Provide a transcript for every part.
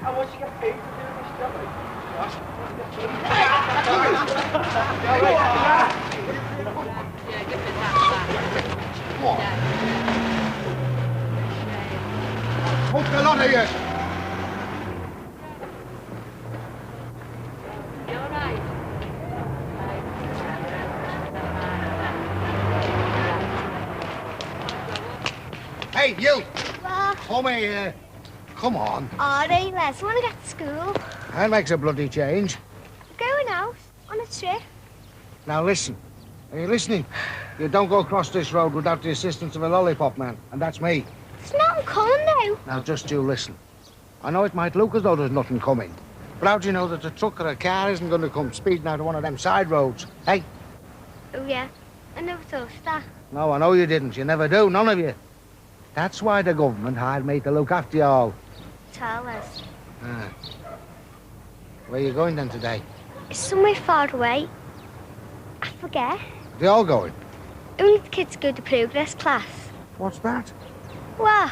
How much you get paid for doing this job? What? Hook the lot of you. Hey, you! What? Come here. Come on. All right, Les. I want to get to school. That makes a bloody change. We're going out on a trip. Now listen. Are you listening? You don't go across this road without the assistance of a lollipop man, and that's me. There's nothing coming now. Now just you listen. I know it might look as though there's nothing coming, but how do you know that a truck or a car isn't going to come speeding out of one of them side roads, hey? Oh, yeah. I never thought of that. No, I know you didn't. You never do, none of you. That's why the government hired me to look after you all. Tell us. Ah. Where are you going then today? It's somewhere far away. I forget. They all going? Only the kids go to progress class. What's that? What?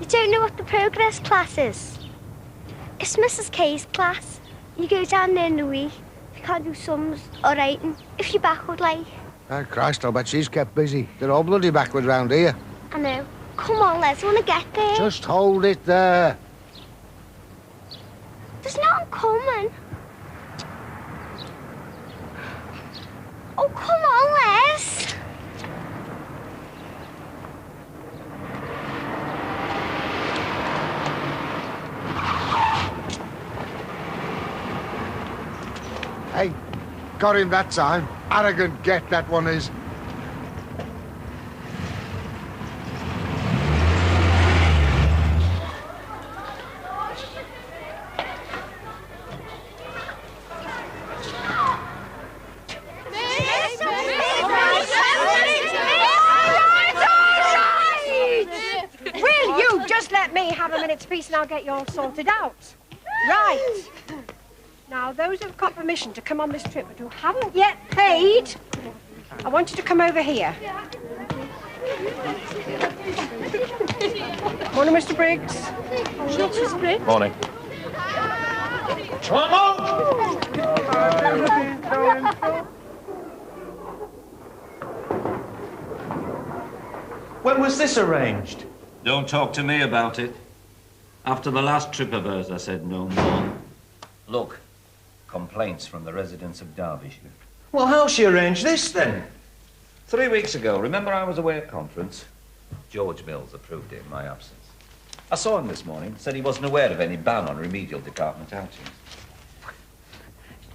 You don't know what the progress class is? It's Mrs. K's class. You go down there in the week. If you can't do sums or writing, if you're backward like. Oh, Christ, I'll bet she's kept busy. They're all bloody backward round here. I know. Come on, Les, I want to get there. Just hold it there. There's nothing coming. Oh, come on, Les. Hey, got him that time. Arrogant get that one is. Will you just let me have a minute's peace and I'll get you all sorted out? Right. Now, those who've got permission to come on this trip but who haven't yet paid, I want you to come over here. Morning, Mr. Briggs. Mrs. Briggs. Morning. Come on! When was this arranged? Don't talk to me about it. After the last trip of hers, I said no more. Look, complaints from the residents of Derbyshire. Well, how's she arranged this, then? 3 weeks ago, remember I was away at conference? George Mills approved it in my absence. I saw him this morning, said he wasn't aware of any ban on remedial department outings.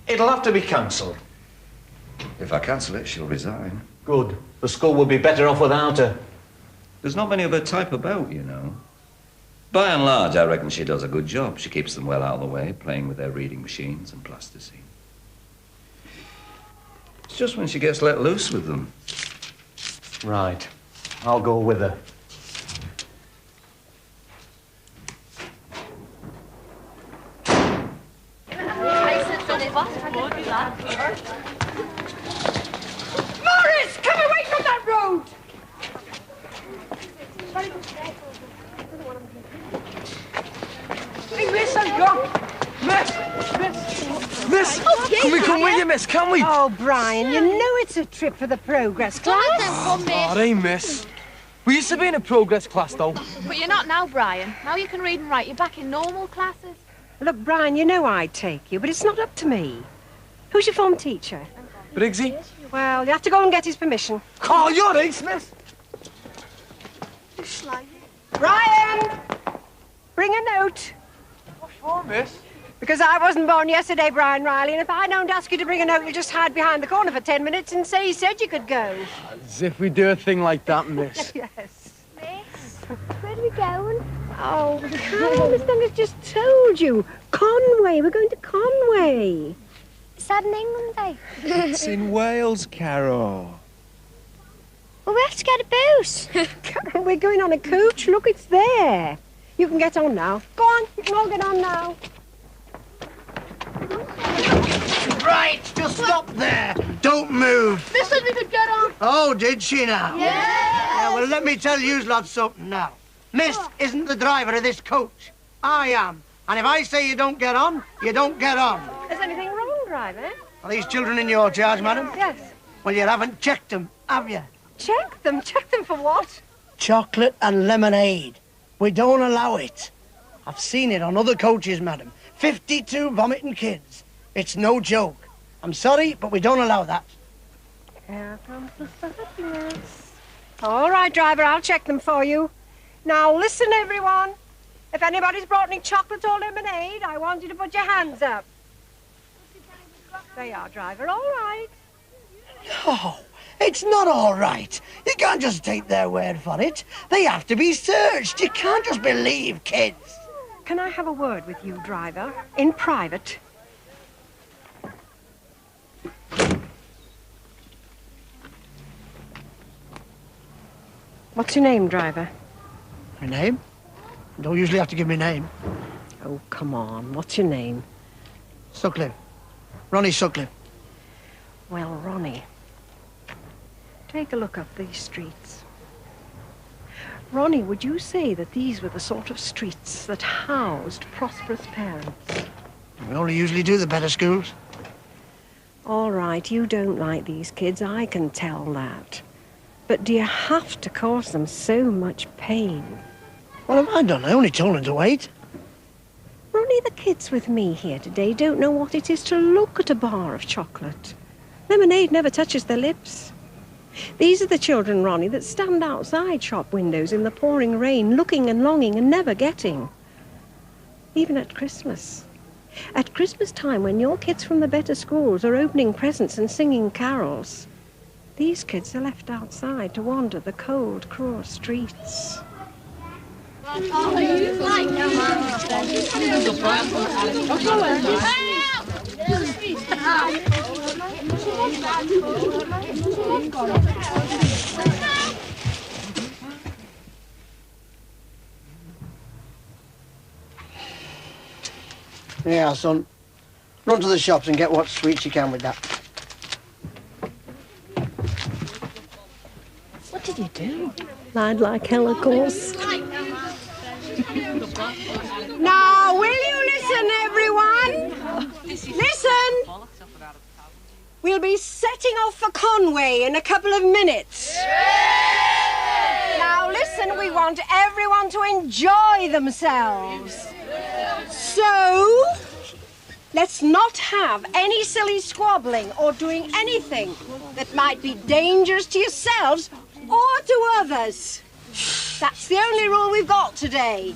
It'll have to be cancelled. If I cancel it, she'll resign. Good. The school would be better off without her. There's not many of her type about, you know. By and large, I reckon she does a good job. She keeps them well out of the way, playing with their reading machines and plasticine. It's just when she gets let loose with them. Right. I'll go with her. Morris, come away from that road! Hey, miss, I'm gone. Miss! Can we come with you, miss? Can we? Oh, Brian, you know it's a trip for the progress class. All right, miss. We used to be in a progress class, though. But you're not now, Brian. Now you can read and write. You're back in normal classes. Look, Brian, you know I'd take you, but it's not up to me. Who's your form teacher? Briggsy? Well, you have to go and get his permission. Oh, you're right, miss. Brian! Bring a note. What for, miss? Because I wasn't born yesterday, Brian Riley, and if I don't ask you to bring a note, you'll just hide behind the corner for 10 minutes and say you said you could go. As if we do a thing like that, miss. Yes. Miss, where are we going? Oh, come, Miss Duncan's just told you. Conwy, we're going to Conwy. Is that in England, eh? It's in Wales, Carol. Well, we have to get a booze. Carol, we're going on a coach. Look, it's there. You can get on now. Go on, you can all get on now. Right, just stop there. Don't move. Miss said we could get on. Oh, did she now? Yeah. Well, let me tell you lot something now. Miss isn't the driver of this coach. I am. And if I say you don't get on, you don't get on. Is anything wrong, driver? Are these children in your charge, madam? Yes. Well, you haven't checked them, have you? Check them? Check them for what? Chocolate and lemonade. We don't allow it. I've seen it on other coaches, madam. 52 vomiting kids. It's no joke. I'm sorry, but we don't allow that. Here comes the sadness. All right, driver, I'll check them for you. Now, listen, everyone. If anybody's brought any chocolate or lemonade, I want you to put your hands up. There you are, driver. All right. No, it's not all right. You can't just take their word for it. They have to be searched. You can't just believe kids. Can I have a word with you, driver, in private? What's your name, driver? My name? You don't usually have to give me a name. Oh, come on. What's your name? Sutcliffe. Ronnie Sutcliffe. Well, Ronnie, take a look up these streets. Ronnie, would you say that these were the sort of streets that housed prosperous parents? We only usually do the better schools. All right, you don't like these kids, I can tell that. But do you have to cause them so much pain? What have I done? I only told them to wait. Ronnie, the kids with me here today don't know what it is to look at a bar of chocolate. Lemonade never touches their lips. These are the children, Ronnie, that stand outside shop windows in the pouring rain, looking and longing and never getting. Even at Christmas. At Christmas time, when your kids from the better schools are opening presents and singing carols, these kids are left outside to wander the cold, cruel streets. Yeah, son. Run to the shops and get what sweets you can with that. What did you do? Lied like hell, of course. Now, will you listen, everyone? Listen! We'll be setting off for Conwy in a couple of minutes. Now, listen, we want everyone to enjoy themselves. So, let's not have any silly squabbling or doing anything that might be dangerous to yourselves or to others. That's the only rule we've got today.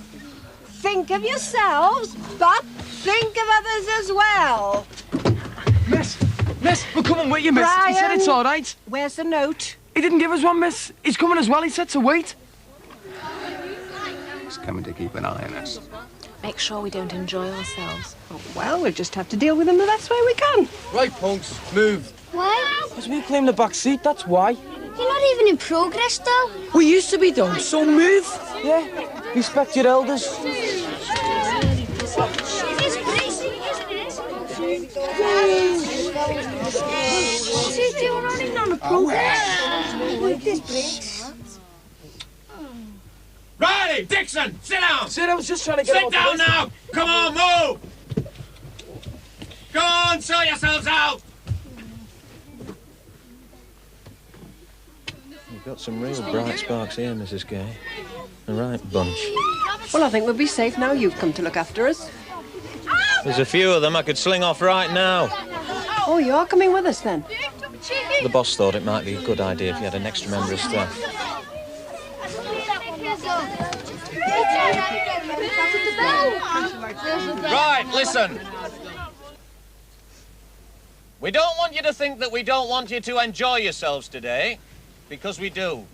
Think of yourselves, but think of others as well. Miss, we're coming with you, miss. He said it's all right. Where's the note? He didn't give us one, miss. He's coming as well. He said to wait. He's coming to keep an eye on us. Make sure we don't enjoy ourselves. Oh, well, we'll just have to deal with them the best way we can. Right, punks, move. Why? Because we claim the back seat, that's why. You're not even in progress, though. We used to be, though, so move. Yeah, respect your elders. You're running on a progress. Riley, Dixon, sit down. Sid, I was just trying to get Sit down now. Come on, move. Go on, sort yourselves out. You've got some real bright sparks here, Mrs. Gay. A right bunch. Well, I think we'll be safe now you've come to look after us. There's a few of them I could sling off right now. Oh, you are coming with us, then? The boss thought it might be a good idea if you had an extra member of staff. Right, listen. We don't want you to think that we don't want you to enjoy yourselves today, because we do.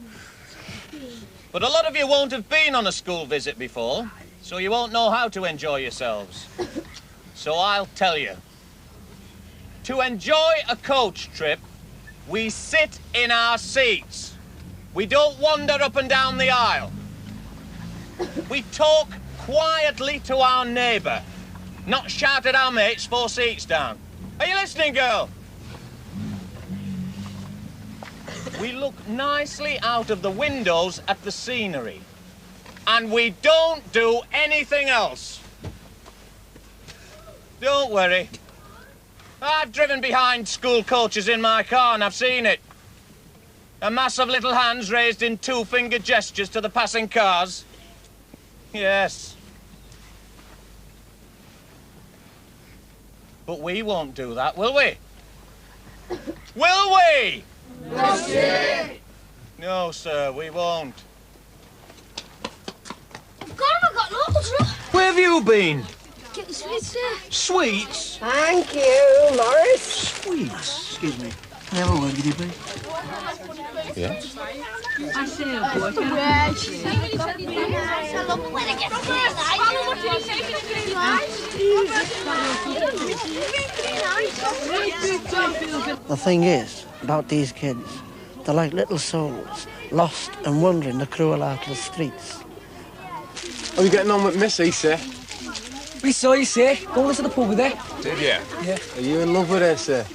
But a lot of you won't have been on a school visit before, so you won't know how to enjoy yourselves. So I'll tell you. To enjoy a coach trip, we sit in our seats. We don't wander up and down the aisle. We talk quietly to our neighbour, not shout at our mates 4 seats down. Are you listening, girl? We look nicely out of the windows at the scenery. And we don't do anything else. Don't worry. I've driven behind school coaches in my car and I've seen it. A mass of little hands raised in two-finger gestures to the passing cars. Yes. But we won't do that, will we? Will we? No, sir. No, sir, we won't. I've got loads, look. Where have you been? Get the sweets, sir. Sweets? Thank you, Morris. Sweets? Excuse me. Can I have a word with you, please? Yeah? I say a boy. The thing is, about these kids, they're like little souls, lost and wandering the cruel heartless streets. How are you getting on with Missy, sir? We saw you, sir. Going to the pub with her. Did you? Yeah. Are you in love with her, sir?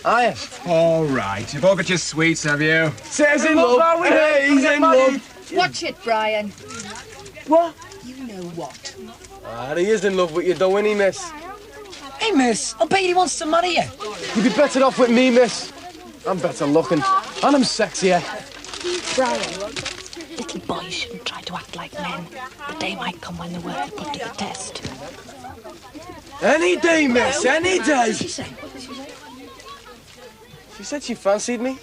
Are you? All right, you've all got your sweets, have you? Says in love. Hey, he's in love. Watch it, Brian. What? You know what? Ah, he is in love with you, though, isn't he, miss? Hey, miss, I bet he wants to marry you. You'd be better off with me, miss. I'm better looking, and I'm sexier. Brian, little boys shouldn't try to act like men. The day might come when the work is put to the test. Any day, miss, any day. What did she say? She said she fancied me.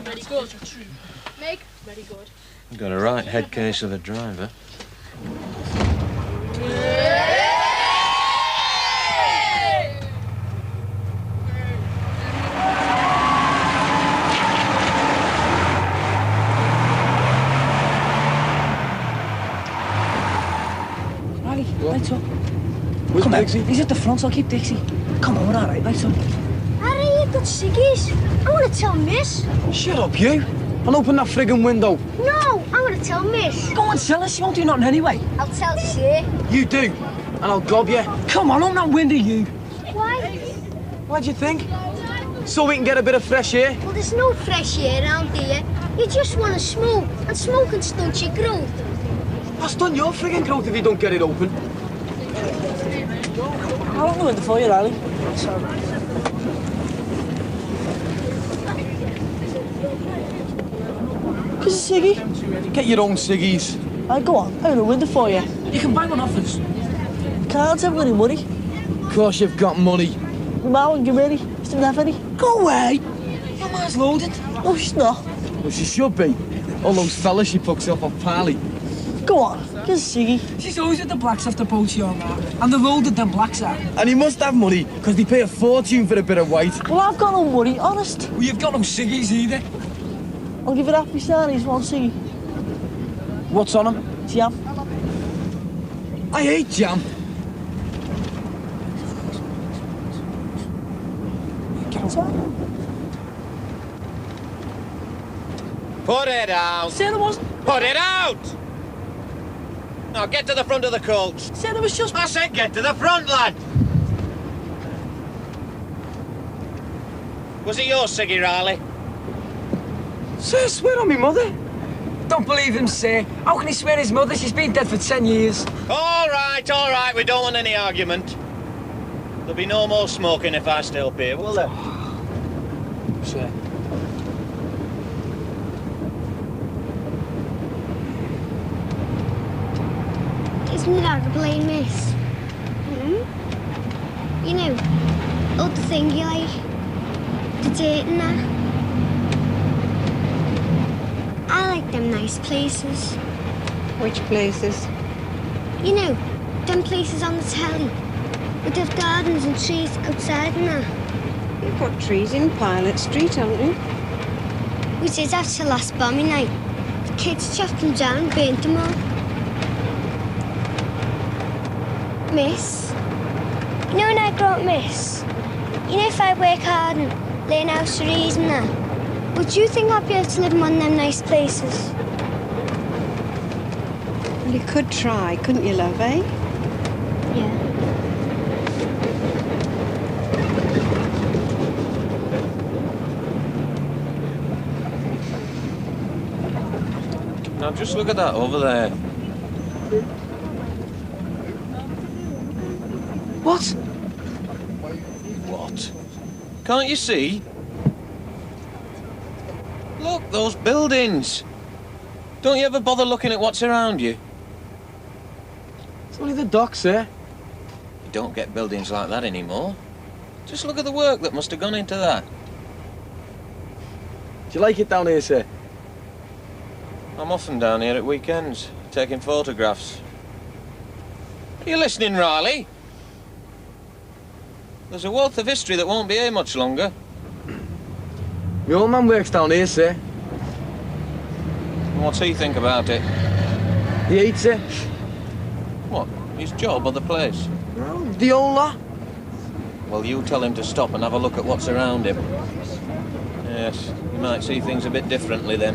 Very good. Meg, very good. You've got a right head case of a driver. Riley, lights up. Where's Come on, Dixie? he's at the front, so I'll keep Dixie. Come on, we're all right, lights up. Harry, you got ciggies. I want to tell Miss. Shut up, you. I'll open that friggin' window. No, I want to tell Miss. Go on, tell us, you won't do nothing anyway. I'll tell Sir. You do, and I'll gob you. Come on, open that window, you. Why? Why'd you think? So we can get a bit of fresh air? Well, there's no fresh air around here. You just want to smoke, and smoking stunts your growth. I'll stun your friggin' growth if you don't get it open. I'll open the window for you, Riley. Just a ciggy. Get your own ciggies. I'll go on, I'll open the window for you. You can buy one off us. Can't have any money. Of course you've got money. My mum won't give me any. She didn't have any. Go away. Your man's loaded. No, she's not. Well, she should be. All those fellas she fucks up off Parley. Go on, get a ciggy. She's always with the blacks off the boat, your man. And the loaded them blacks are. And he must have money, because they pay a fortune for a bit of white. Well, I've got no money, honest. Well, you've got no ciggies either. I'll give it happy Sarnies one ciggy. What's on them? Jam. I hate jam. Put it out. Say there wasn't. Put it out! Now get to the front of the coach. Say there was just... I said get to the front, lad. Was it your ciggy, Riley? Sir, swear on me, mother. Don't believe him, sir. How can he swear his mother? She's been dead for 10 years. All right, we don't want any argument. There'll be no more smoking if I stay up here, will there? Sir. Isn't it hard to blame Miss? You know, all the thing you like, the date and that. I like them nice places. Which places? You know, them places on the telly. With the gardens and trees outside and that. You've got trees in Pilot Street, haven't you? We did after last bombing night. The kids chopped them down and burnt them all. Miss, you know when I grow up, Miss, you know if I work hard and learn how to read and that, would you think I'd be able to live in one of them nice places? Well, you could try, couldn't you, love, eh? Yeah. Now just look at that over there. What? What? Can't you see? Look, those buildings. Don't you ever bother looking at what's around you? It's only the docks, sir. You don't get buildings like that anymore. Just look at the work that must have gone into that. Do you like it down here, sir? I'm often down here at weekends, taking photographs. Are you listening, Riley? There's a wealth of history that won't be here much longer. My old man works down here, sir. And what's he think about it? He hates it. What? His job or the place? Well, the old lot. Well, you tell him to stop and have a look at what's around him. Yes, you might see things a bit differently then.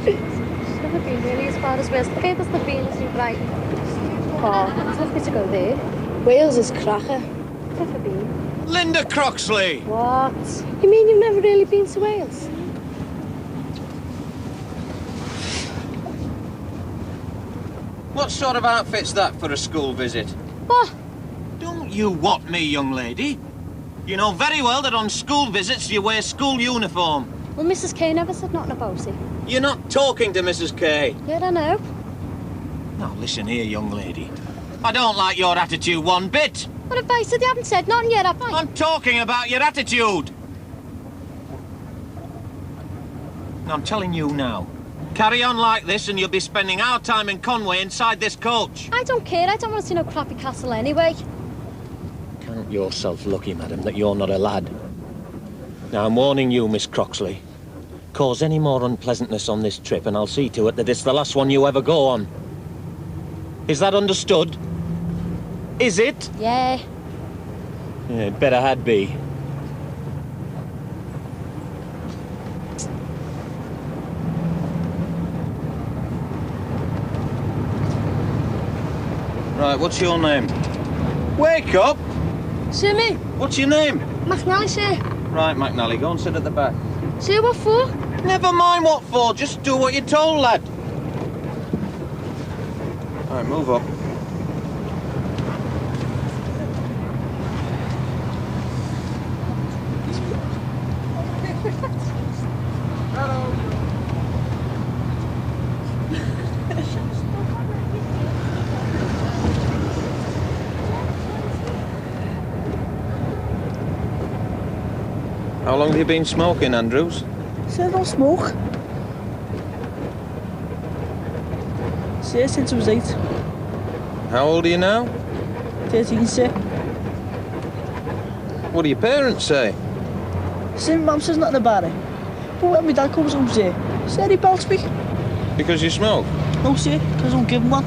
Never been really as far as Wales. The papers have been too bright. Oh, it's lovely to go there. Wales is cracker. Never been. Linda Croxley! What? You mean you've never really been to Wales? What sort of outfit's that for a school visit? What? Don't you what me, young lady? You know very well that on school visits you wear school uniform. Well, Mrs. Kay never said nothing about it. You're not talking to Mrs. Kay. Yeah, I know. Now, listen here, young lady. I don't like your attitude one bit. What have I said? You haven't said nothing yet, have I? I'm talking about your attitude. I'm telling you now. Carry on like this and you'll be spending our time in Conwy inside this coach. I don't care. I don't want to see no crappy castle anyway. Count yourself lucky, madam, that you're not a lad. Now, I'm warning you, Miss Croxley. Cause any more unpleasantness on this trip and I'll see to it that it's the last one you ever go on. Is that understood? Is it? Yeah. Yeah, it better had be. Right, what's your name? Wake up! Sir, me? What's your name? McNally, sir. Right, McNally, go and sit at the back. Sir, what for? Never mind what for, just do what you're told, lad. All right, move up. How long have you been smoking, Andrews? Sir, I don't smoke. Sir, since I was 8. How old are you now? 13, sir. What do your parents say? Sir, Mum says nothing about it. But when my dad comes home, sir, he belts me. Because you smoke? No, sir, because I don't give him one.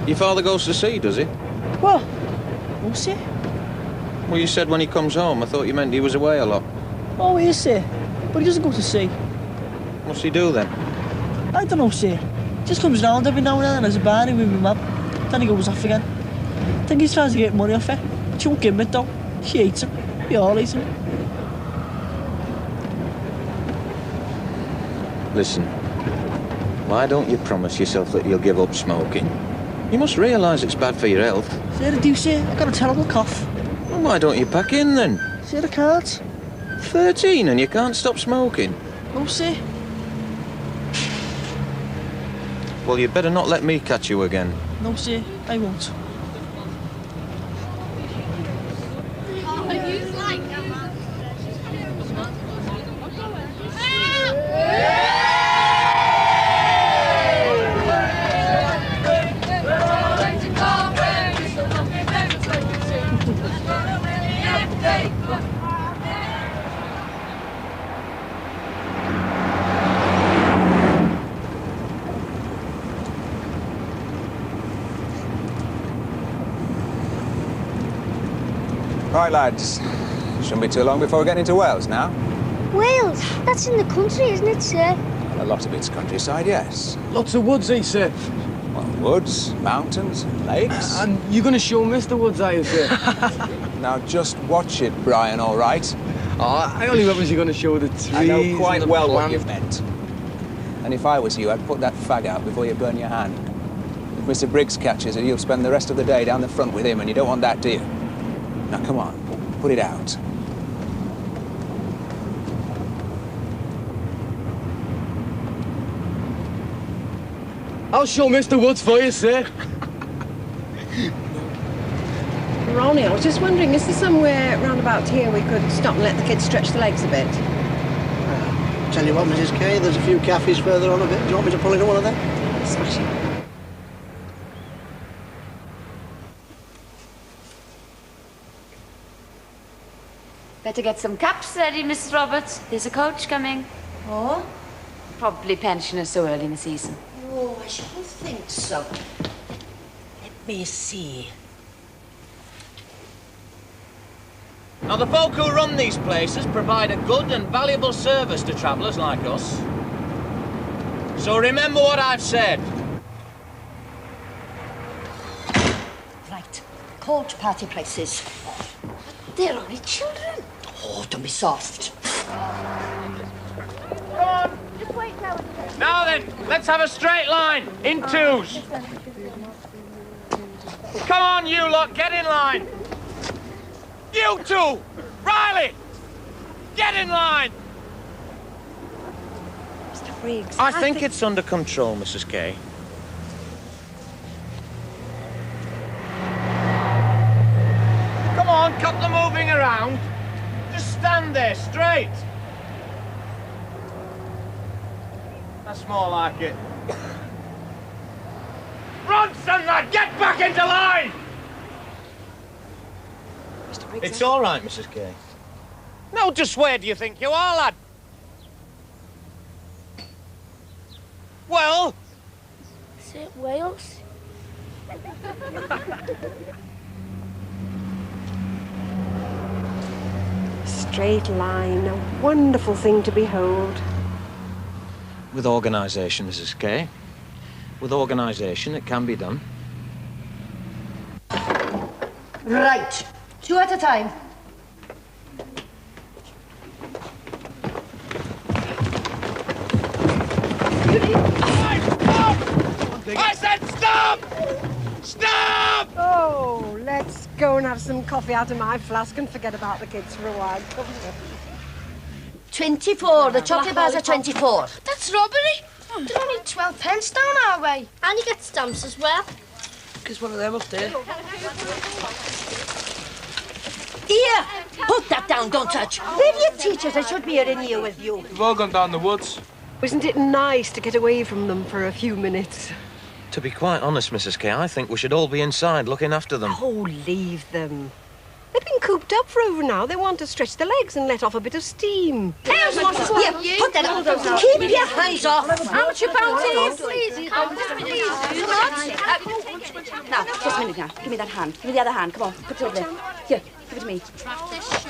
Your father goes to sea, does he? What? No, sir. Well, you said when he comes home. I thought you meant he was away a lot. Oh, he is, sir. But he doesn't go to sea. What's he do then? I don't know, sir. Just comes round every now and then and has a barney with my mum. Then he goes off again. I think he's trying to get money off her. She won't give him it, though. She hates him. We all hate him. Listen, why don't you promise yourself that you'll give up smoking? You must realise it's bad for your health. Sir, I do, sir. I've got a terrible cough. Well, why don't you pack in then? Sir, I can't. 13 and you can't stop smoking? No, sir. Well, you'd better not let me catch you again. No, sir. I won't. Right, lads. Shouldn't be too long before we get into Wales now. Wales? That's in the country, isn't it, sir? A lot of it's countryside, yes. Lots of woods, eh, sir? Well, woods, mountains, lakes. And you're going to show Mr. Woods, are you, sir? Now, just watch it, Brian, all right? Oh, I only went when you're going to show the trees. I know quite well what plant. you meant. And if I was you, I'd put that fag out before you burn your hand. If Mr. Briggs catches it, you'll spend the rest of the day down the front with him, and you don't want that, do you? Now, come on, put it out. I'll show Mr. Woods for you, sir. Ronnie, I was just wondering, is there somewhere round about here we could stop and let the kids stretch their legs a bit? Tell you what, Mrs. Kay, there's a few cafes further on a bit. Do you want me to pull into one of them? Smashing. Better get some cups ready, Mrs. Roberts. There's a coach coming. Oh? Probably pensioners so early in the season. Oh, I shouldn't think so. Let me see. Now, the folk who run these places provide a good and valuable service to travellers like us. So remember what I've said. Right. Coach party places. They're only children. Oh, don't be soft. Now then, let's have a straight line, in twos. Come on, you lot, get in line. You two! Riley! Get in line! Mr. Briggs, I think it's under control, Mrs. Kay. Come on, cut the moving around. Just stand there, straight. That's more like it. Ronson, lad, get back into line! It's all right, Mrs. Kay. No, just where do you think you are, lad? Well? Is it Wales? Straight line, a wonderful thing to behold. With organisation, Mrs. Kay. With organisation, it can be done. Right. 2 at a time. I said stop! Stop! Oh, let's go and have some coffee out of my flask and forget about the kids for a while. 24. The chocolate bars are 24. That's robbery. They're only 12 pence down our way. And you get stamps as well. Because one of them up there. Here! Put that down, don't touch. Where are your teachers? I should be here in here with you. We've all gone down the woods. Isn't it nice to get away from them for a few minutes? To be quite honest, Mrs. Kay, I think we should all be inside looking after them. Oh, leave them. They've been cooped up for over now. They want to stretch their legs and let off a bit of steam. Here, put that on. Keep your hands off. How much you bounty? Please. Now, just a minute now. Give me that hand. Give me the other hand. Come on, put it over there. Here, give it to me.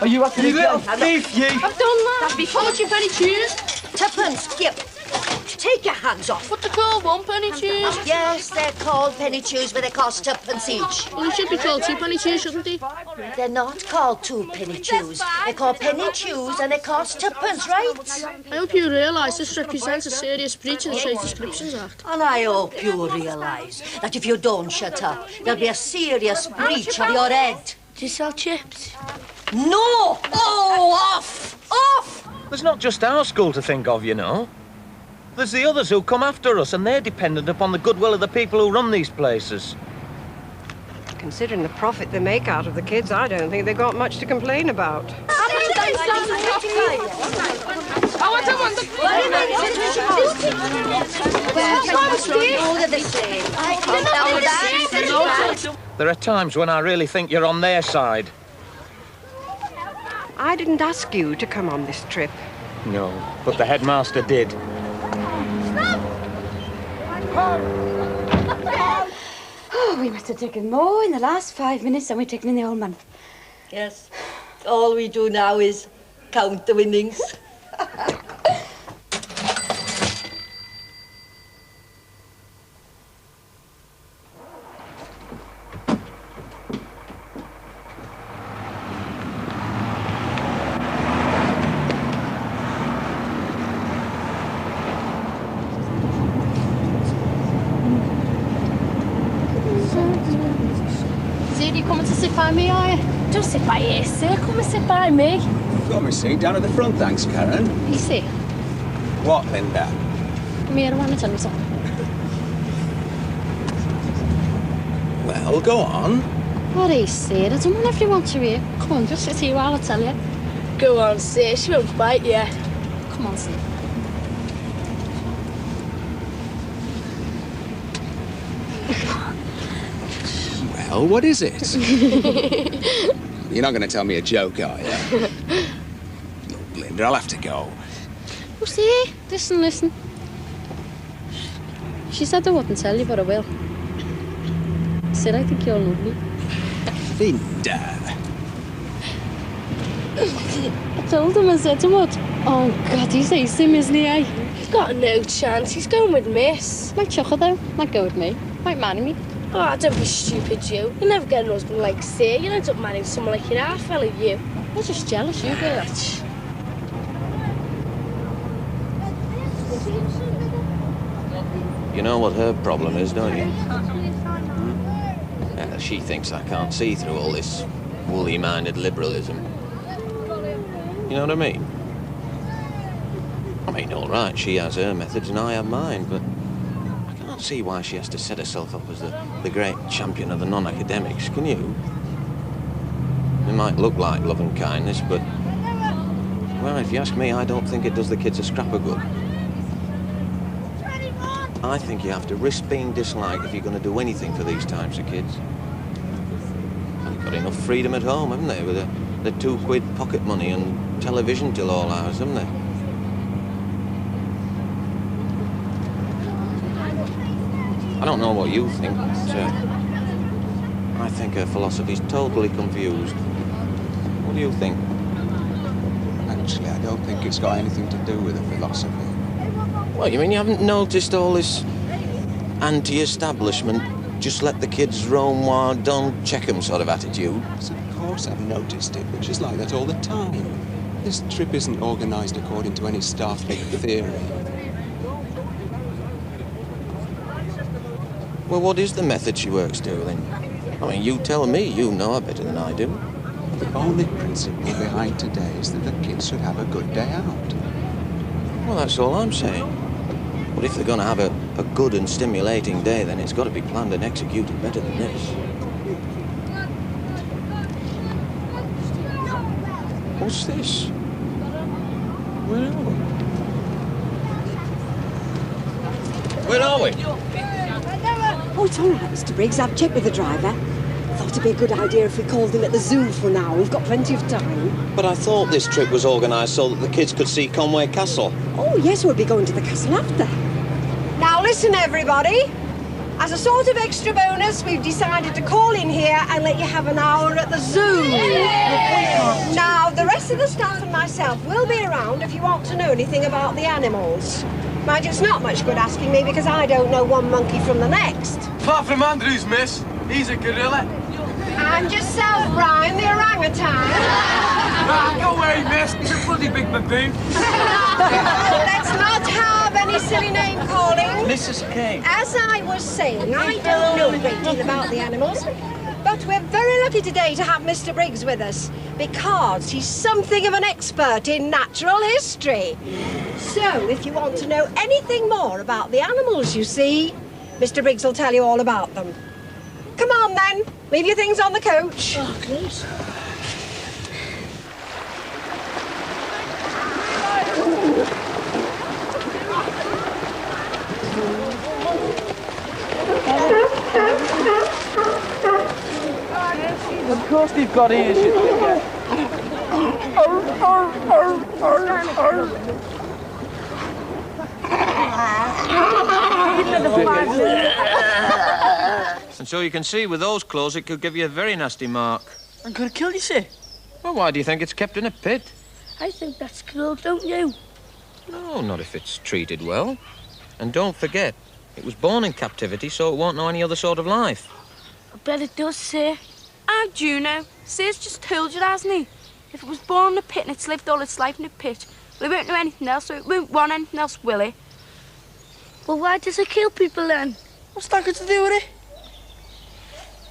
Are you after me, little thief, ye? I've done that. How much you penny choose? Tuppence. Here. Take your hands off. What they call 1 penny choose? Yes, they're called penny chews, but they cost tuppence each. Well, they should be called 2 penny choose, shouldn't they? They're not called 2 penny chews. They're called penny chews and they cost tuppence, right? I hope you realise this represents a serious breach of the Trade Descriptions Act. And I hope you realise that if you don't shut up, there'll be a serious breach of your head. Do you sell chips? No! Oh, off! Off! There's not just our school to think of, you know. There's the others who come after us, and they're dependent upon the goodwill of the people who run these places. Considering the profit they make out of the kids, I don't think they've got much to complain about. There are times when I really think you're on their side. I didn't ask you to come on this trip. No, but the headmaster did. Oh, we must have taken more in the last 5 minutes than we've taken in the whole month. Yes. All we do now is count the winnings. sit by me, are you? Don't sit by here, sir. Come and sit by me. Got my seat down at the front, thanks, Karen. You see? What, Linda? Come here, I want to tell you something. Well, go on. What is, sir? I don't want everyone to hear. Come on, just sit here while I tell you. Go on, sir. She won't bite you. Come on, sir. Well, what is it? You're not going to tell me a joke, are you? Look, Linda, I'll have to go. Oh, see? Listen. She said I wouldn't tell you, but I will. Said I think you're lovely. Linda. I told him I said I would. Oh, God, he's him, isn't he, eh? He's got no chance. He's going with Miss. Might chuckle, though. Might go with me. Might marry me. Oh, don't be stupid, you. You'll never get a husband like Sir. You'll end up marrying someone like your half fella, you. You're just jealous, you girl. You know what her problem is, don't you? Well, she thinks I can't see through all this woolly-minded liberalism. You know what I mean? I mean, all right, she has her methods and I have mine, but I can't see why she has to set herself up as the great champion of the non-academics, can you? It might look like love and kindness, but, well, if you ask me, I don't think it does the kids a scrap of good. I think you have to risk being disliked if you're going to do anything for these types of kids. They've got enough freedom at home, haven't they, with the £2 pocket money and television till all hours, haven't they? I don't know what you think, but I think her philosophy's totally confused. What do you think? Actually, I don't think it's got anything to do with her philosophy. What, you mean you haven't noticed all this anti-establishment, just let the kids roam wild, don't check 'em sort of attitude? Of course I've noticed it, but she's like that all the time. This trip isn't organised according to any Starfleet theory. Well, what is the method she works to, then? I mean, you tell me, you know her better than I do. The only principle behind today is that the kids should have a good day out. Well, that's all I'm saying. But if they're going to have a good and stimulating day, then it's got to be planned and executed better than this. What's this? Where are we? Where are we? Oh, it's all right, Mr. Briggs. I've checked with the driver. Thought it'd be a good idea if we called him at the zoo for now. We've got plenty of time. But I thought this trip was organised so that the kids could see Conwy Castle. Oh, yes, we'll be going to the castle after. Now listen, everybody. As a sort of extra bonus, we've decided to call in here and let you have an hour at the zoo. Now, the rest of the staff and myself will be around if you want to know anything about the animals. Mind you, it's not much good asking me because I don't know one monkey from the next. Apart from Andrews, miss. He's a gorilla. And yourself, Brian, the orangutan. Go away, miss. He's a bloody big baboon. Let's not have any silly name calling. Mrs. K. As I was saying, I don't know a great deal about the animals, but we're very lucky today to have Mr. Briggs with us because he's something of an expert in natural history. So, if you want to know anything more about the animals you see, Mr. Briggs will tell you all about them. Come on, then. Leave your things on the coach. Oh, please. Of course they've got ears, you think. And so you can see, with those claws, it could give you a very nasty mark. And could it kill you, sir? Well, why do you think it's kept in a pit? I think that's cruel, don't you? No, not if it's treated well. And don't forget, it was born in captivity, so it won't know any other sort of life. I bet it does, sir. How do you know? Sir's just told you, hasn't he? If it was born in a pit and it's lived all its life in a pit, well, it won't know anything else, so it won't want anything else, will it? Well, why does it kill people then? What's that got to do with it?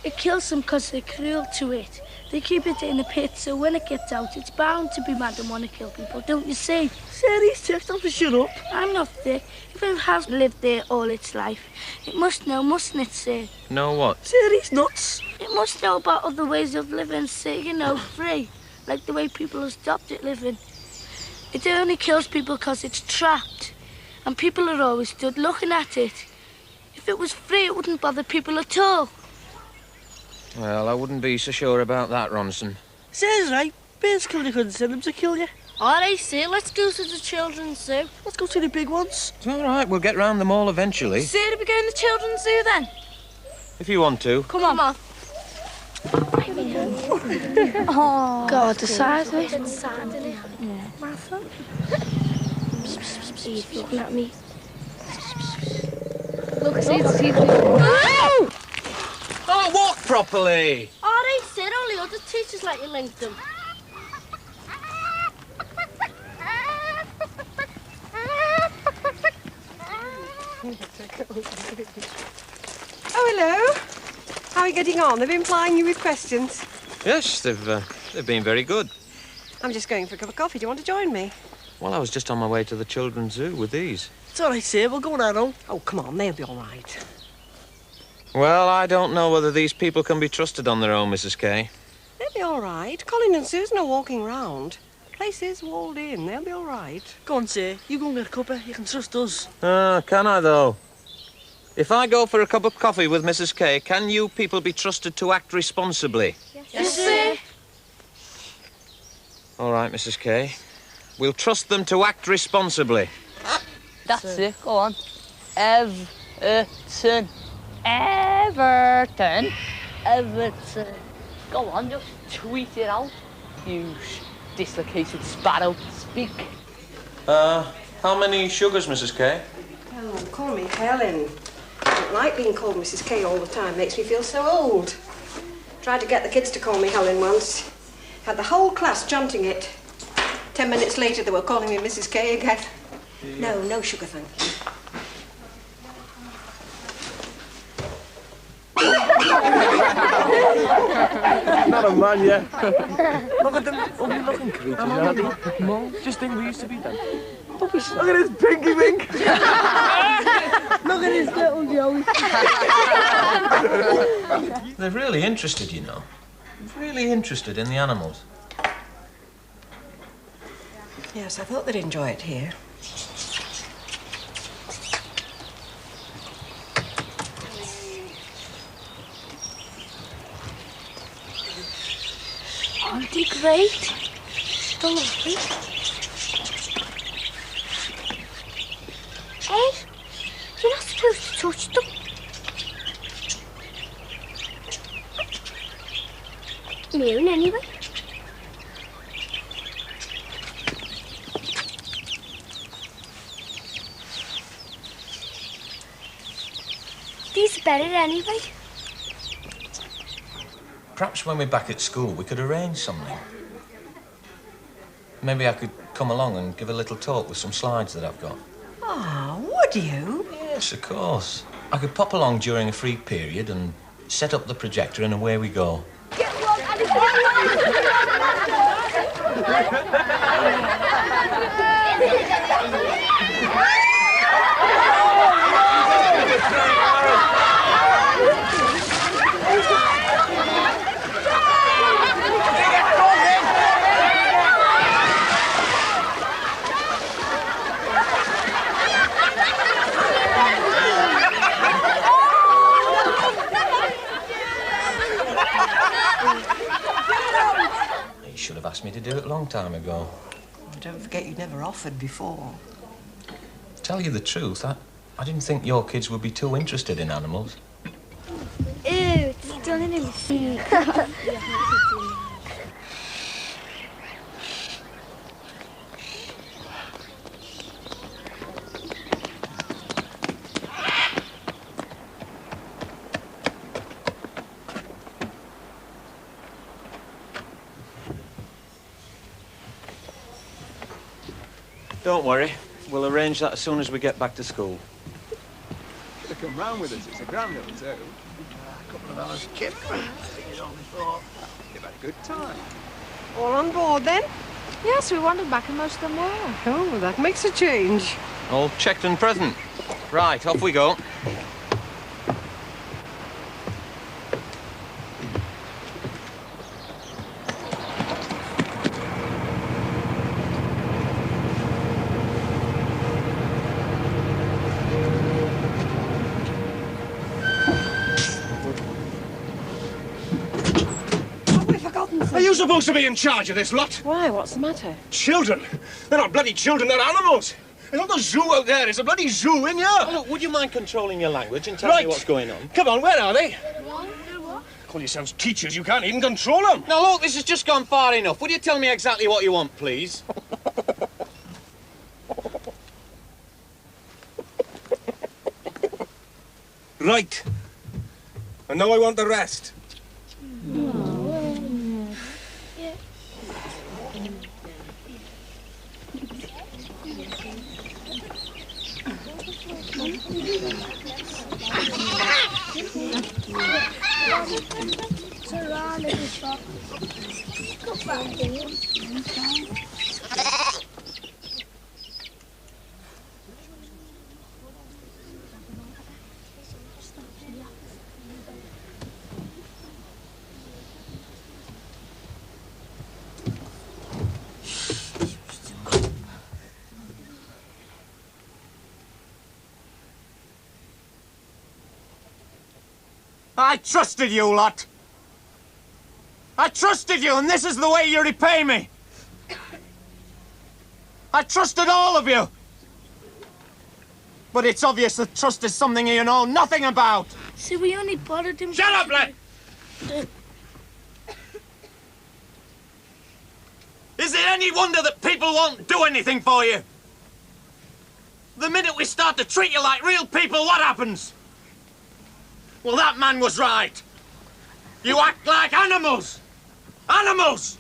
It kills them because they're cruel to it. They keep it in a pit, so when it gets out, it's bound to be mad and want to kill people, don't you see? Sarah's thick, don't you shut up. I'm not thick. If it has lived there all its life, it must know, mustn't it, sir? Know what? Sarah's nuts. It must know about other ways of living, sir, you know, free, like the way people have stopped it living. It only kills people because it's trapped, and people are always stood looking at it. If it was free, it wouldn't bother people at all. Well, I wouldn't be so sure about that, Ronson. Sarah's right. Bears killed you couldn't send them to kill you. All right, sir, let's go to the children's zoo. Let's go to the big ones. It's all right, we'll get round them all eventually. Sir, are we going to the children's zoo then? If you want to. Come on. Oh, God, the size of it. It's sad, isn't it? Yeah. Martha? He's looking at me. Look, see. Oh! Oh, walk properly! All right, sir, only other teachers let you link them. Oh, hello. How are you getting on? They've been plying you with questions. Yes, they've been very good. I'm just going for a cup of coffee. Do you want to join me? Well, I was just on my way to the children's zoo with these. It's all right, sir. We'll go now, home. Oh, come on. They'll be all right. Well, I don't know whether these people can be trusted on their own, Mrs. Kay. They'll be all right. Colin and Susan are walking round. The place is walled in. They'll be all right. Go on, sir. You go and get a cuppa. You can trust us. Can I, though? If I go for a cup of coffee with Mrs. Kay, can you people be trusted to act responsibly? Yes, sir. All right, Mrs. Kay. We'll trust them to act responsibly. That's it. Go on. Everton. Everton. Everton. Go on, just tweet it out. You dislocated sparrow. Speak. How many sugars, Mrs. Kay? Oh, call me Helen. I don't like being called Mrs. Kay all the time. Makes me feel so old. Tried to get the kids to call me Helen once. Had the whole class chanting it. 10 minutes later, they were calling me Mrs. Kay again. No sugar, thank you. Not a man yet. Look at them ugly looking creatures, aren't they? Mum, just think we used to be them. Look at his pinky wink. Look at his little Joey. They're really interested, you know. Really interested in the animals. Yes, I thought they'd enjoy it here. Aren't they great? They're lovely. Hey, you're not supposed to touch them. Moon, anyway. These are better anyway. Perhaps when we're back at school, we could arrange something. Maybe I could come along and give a little talk with some slides that I've got. Oh, would you? Yes, of course. I could pop along during a free period and set up the projector and away we go. You should have asked me to do it a long time ago. Oh, don't forget you never offered before. Tell you the truth, I didn't think your kids would be too interested in animals. Ew, it's done in him. Don't worry. We'll arrange that as soon as we get back to school. Come round with us. It's a grand little zoo. couple of hours kip. Seen it all before. You've had a good time. All on board then? Yes, we wandered back and most of them were. Oh, that makes a change. All checked and present. Right, off we go. Are you supposed to be in charge of this lot? Why? What's the matter? Children. They're not bloody children, they're animals. There's not a zoo out there, there's a bloody zoo in here. Oh, look, would you mind controlling your language and tell me what's going on? Come on, where are they? Call yourselves teachers, you can't even control them. Now, look, this has just gone far enough. Would you tell me exactly what you want, please? Right. And now I want the rest. I trusted you lot. I trusted you, and this is the way you repay me. I trusted all of you. But it's obvious that trust is something you know nothing about. So we only borrowed him... Shut up, lad! Is it any wonder that people won't do anything for you? The minute we start to treat you like real people, what happens? Well, that man was right. You act like animals. Animals!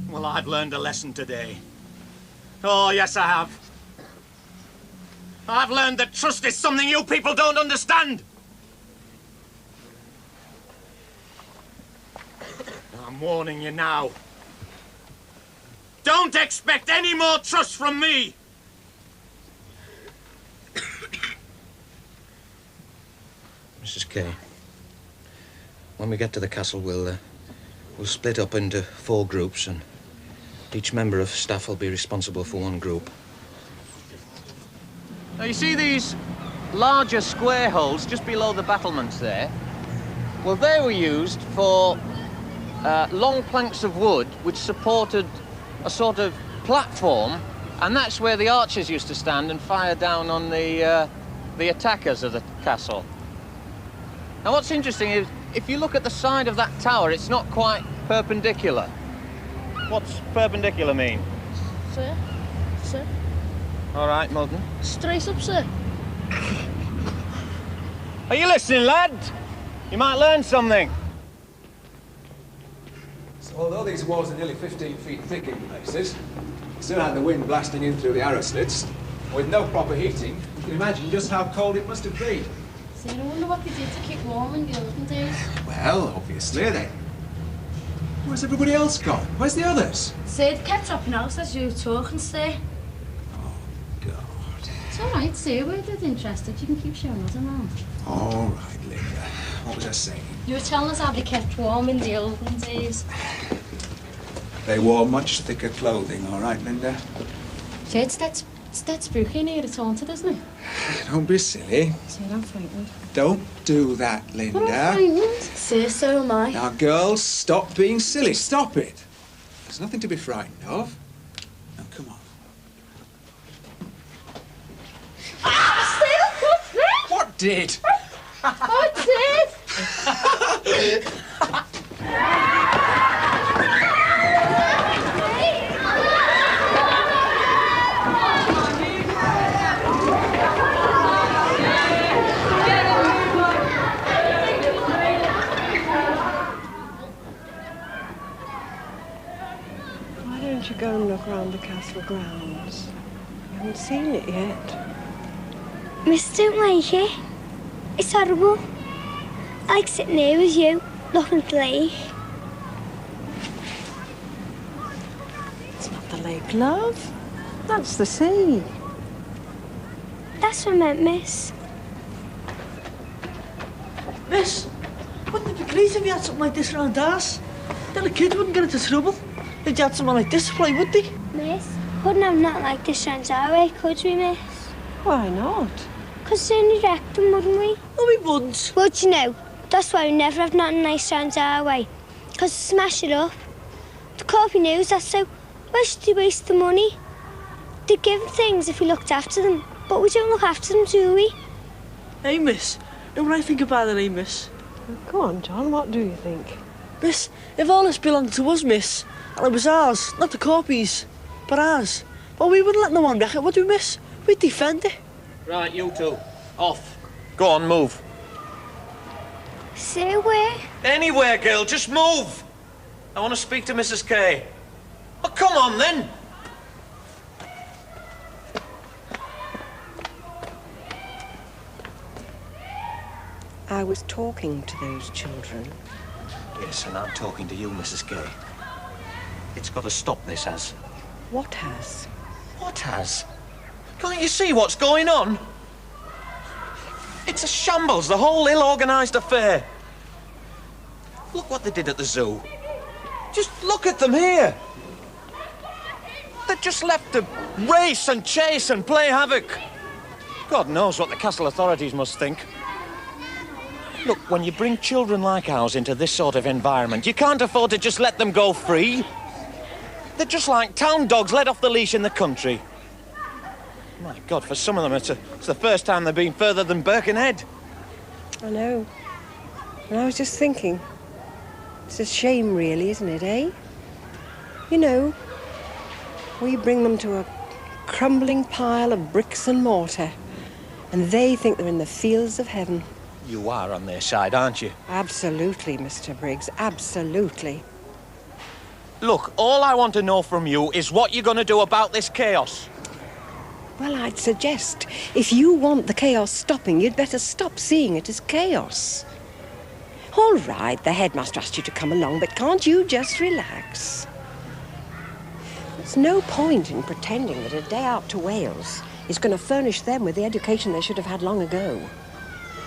Well, I've learned a lesson today. Oh, yes, I have. I've learned that trust is something you people don't understand. I'm warning you now. Don't expect any more trust from me. Mrs. Kay, when we get to the castle, we'll split up into 4 groups, and each member of staff will be responsible for one group. Now, you see these larger square holes just below the battlements there? Well, they were used for long planks of wood which supported a sort of platform, and that's where the archers used to stand and fire down on the attackers of the castle. Now, what's interesting is, if you look at the side of that tower, it's not quite perpendicular. What's perpendicular mean? Sir? Sir? All right, Mulden. Straight up, sir. Are you listening, lad? You might learn something. So, although these walls are nearly 15 feet thick in places, you still had the wind blasting in through the arrow slits. With no proper heating, you can imagine just how cold it must have been. See, I wonder what they did to keep warm in the olden days. Well, obviously then. Where's everybody else gone? Where's the others? Sid kept dropping out as you were talking, sir. Oh, God. It's all right, sir. We're dead interested. You can keep showing us around. All right, Linda. What was I saying? You were telling us how they kept warm in the olden days. They wore much thicker clothing, all right, Linda? Sir, it's that spooky in here. It's haunted, isn't it? Don't be silly. Sir, I'm frightened. Don't do that, Linda. But I'm frightened. Sir, so am I. Now, girls, stop being silly. Stop it. There's nothing to be frightened of. Now, come on. Ah, Sir, what's this? What did? What's it? Why don't you go and look around the castle grounds? You haven't seen it yet. Miss don't like it. It's horrible. I like sitting here with you, looking at the lake. It's not the lake, love. That's the sea. That's what I meant, miss. Miss, wouldn't it be great if you had something like this around ours? Then the kids wouldn't get into trouble. If you had something like this to play, would they? Miss, couldn't have nothing like this around our way, could we, miss? Why not? Because we only wrecked them, wouldn't we? No, we wouldn't. Well, do you know, that's why we never have nothing nice around our way. Because we smash it up. The Corby knows that, so why should they waste the money? They'd give them things if we looked after them, but we don't look after them, do we? Hey, miss, know what I think about it, eh, miss? Go on, John, what do you think? Miss, if all this belonged to us, miss, and it was ours, not the Corbies, but ours, well, we wouldn't let no one wreck it, would we, miss? We'd defend it. Right, you two. Off. Go on, move. Say where? Anywhere, girl, just move. I want to speak to Mrs. Kay. Oh, come on, then. I was talking to those children. Yes, and I'm talking to you, Mrs. Kay. It's got to stop, this has. What has? What has? Can't you see what's going on? It's a shambles, the whole ill-organised affair. Look what they did at the zoo. Just look at them here. They just left to race and chase and play havoc. God knows what the castle authorities must think. Look, when you bring children like ours into this sort of environment, you can't afford to just let them go free. They're just like town dogs let off the leash in the country. My God, for some of them, it's the first time they've been further than Birkenhead. I know. And I was just thinking, it's a shame, really, isn't it, eh? You know, we bring them to a crumbling pile of bricks and mortar, and they think they're in the fields of heaven. You are on their side, aren't you? Absolutely, Mr. Briggs, absolutely. Look, all I want to know from you is what you're going to do about this chaos. Well, I'd suggest, if you want the chaos stopping, you'd better stop seeing it as chaos. All right, the headmaster asked you to come along, but can't you just relax? There's no point in pretending that a day out to Wales is going to furnish them with the education they should have had long ago.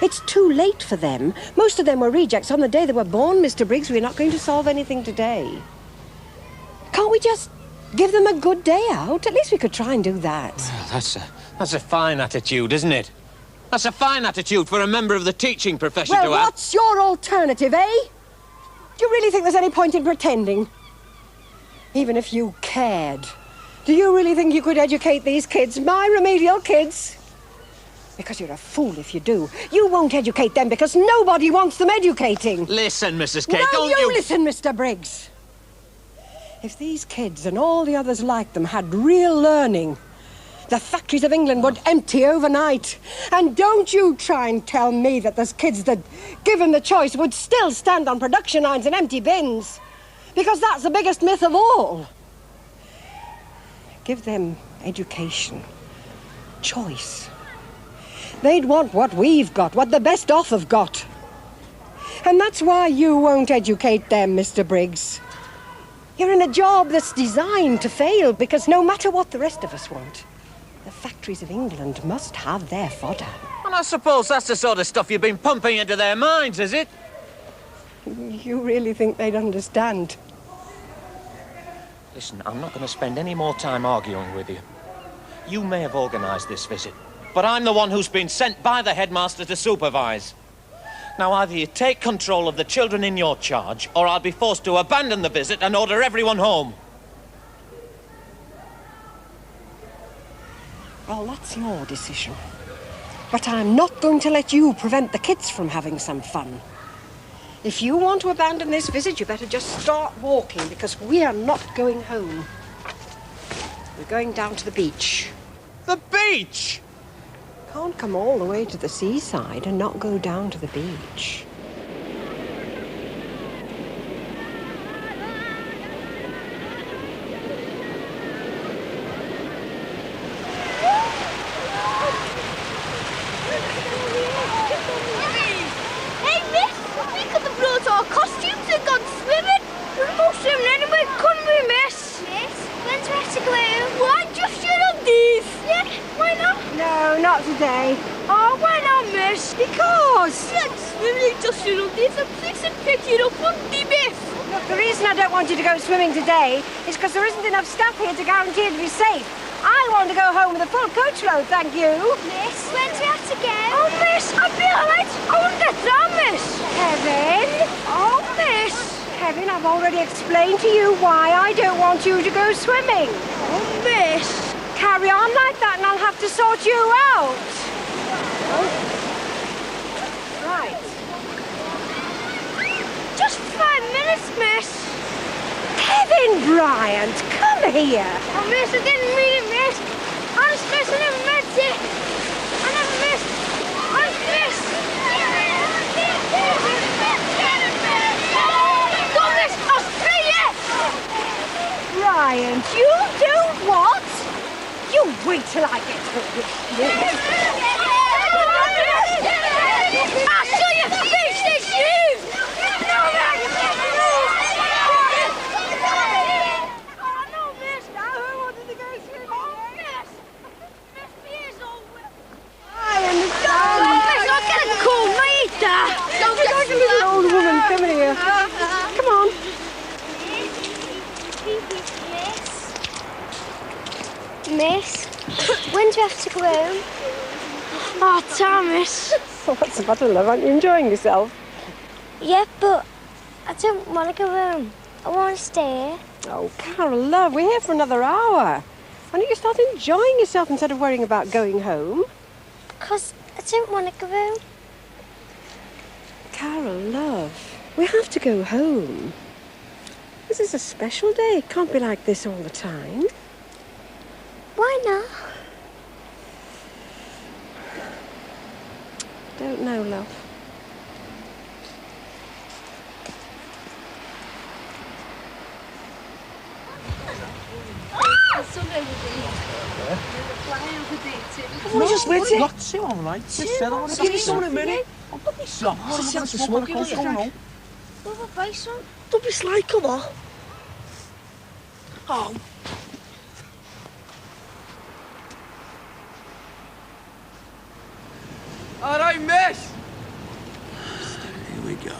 It's too late for them. Most of them were rejects on the day they were born, Mr. Briggs. We're not going to solve anything today. Can't we just give them a good day out? At least we could try and do that. Well, that's a fine attitude, isn't it? That's a fine attitude for a member of the teaching profession to have. Well, what's your alternative, eh? Do you really think there's any point in pretending? Even if you cared, do you really think you could educate these kids, my remedial kids? Because you're a fool if you do. You won't educate them because nobody wants them educating. Listen, Mrs. Kay, no, don't you listen, Mr. Briggs. If these kids and all the others like them had real learning, the factories of England would empty overnight. And don't you try and tell me that there's kids that, given the choice, would still stand on production lines and empty bins. Because that's the biggest myth of all. Give them education, choice. They'd want what we've got, what the best off have got. And that's why you won't educate them, Mr. Briggs. You're in a job that's designed to fail, because no matter what the rest of us want, the factories of England must have their fodder. And I suppose that's the sort of stuff you've been pumping into their minds, is it? You really think they'd understand? Listen, I'm not going to spend any more time arguing with you. You may have organised this visit, but I'm the one who's been sent by the headmaster to supervise. Now, either you take control of the children in your charge, or I'll be forced to abandon the visit and order everyone home. Well, that's your decision. But I'm not going to let you prevent the kids from having some fun. If you want to abandon this visit, you better just start walking, because we are not going home. We're going down to the beach. The beach? Can't come all the way to the seaside and not go down to the beach. today. Oh, why not, miss? Because. Yes, swimming just you know, there's a place and pick it up on the biff. Look, the reason I don't want you to go swimming today is because there isn't enough staff here to guarantee it to be safe. I want to go home with a full coachload, thank you. Miss, when do we have to go? Oh, miss, I'll be all right. I won't get down, miss. Kevin? Oh, miss. Kevin, I've already explained to you why I don't want you to go swimming. Oh, miss. Carry on like that and I'll have to sort you out. Right. Just 5 minutes, miss. Kevin Bryant, come here. Oh, miss, I didn't mean it, miss. Honest, miss, I never meant it. I never missed. Honest, miss. Go, miss, I'll spray you. Bryant, you do what? You wait till I get home. I'll show you face this you. Old woman, come here. Come on. Miss, when do we have to go home? Oh, Thomas. What's the matter, love? Aren't you enjoying yourself? Yeah, but I don't want to go home. I want to stay here. Oh, Carol, love, we're here for another hour. Why don't you start enjoying yourself instead of worrying about going home? Because I don't want to go home. Carol, love, we have to go home. This is a special day. It can't be like this all the time. Why not? Don't know, love. Come on, just wait till. Got two, all right. Just settle on it. Give me some in a minute. Oh, don't be sly. I'm going to smoke. What's going on? Don't be sly, come on. Oh. All right, miss. Here we go.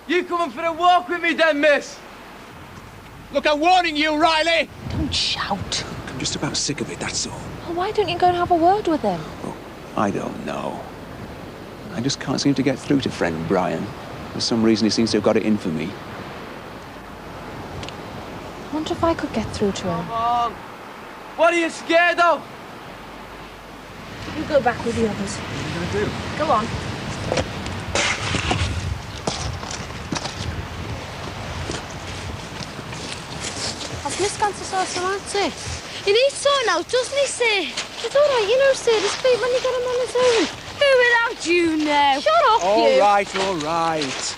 You coming for a walk with me then, miss? Look, I'm warning you, Riley. Don't shout. I'm just about sick of it, that's all. Well, why don't you go and have a word with him? Oh, I don't know. I just can't seem to get through to friend Brian. For some reason, he seems to have got it in for me. I wonder if I could get through to him. Come on. What are you scared of? You go back with the others. What are you going to do? Go on. Has Miss gone to sort some out, sir? He needs sorting out, doesn't he, sir? It's all right, you know, sir. This bait when you get him on his own. Who without you now? Shut up, All you. all right.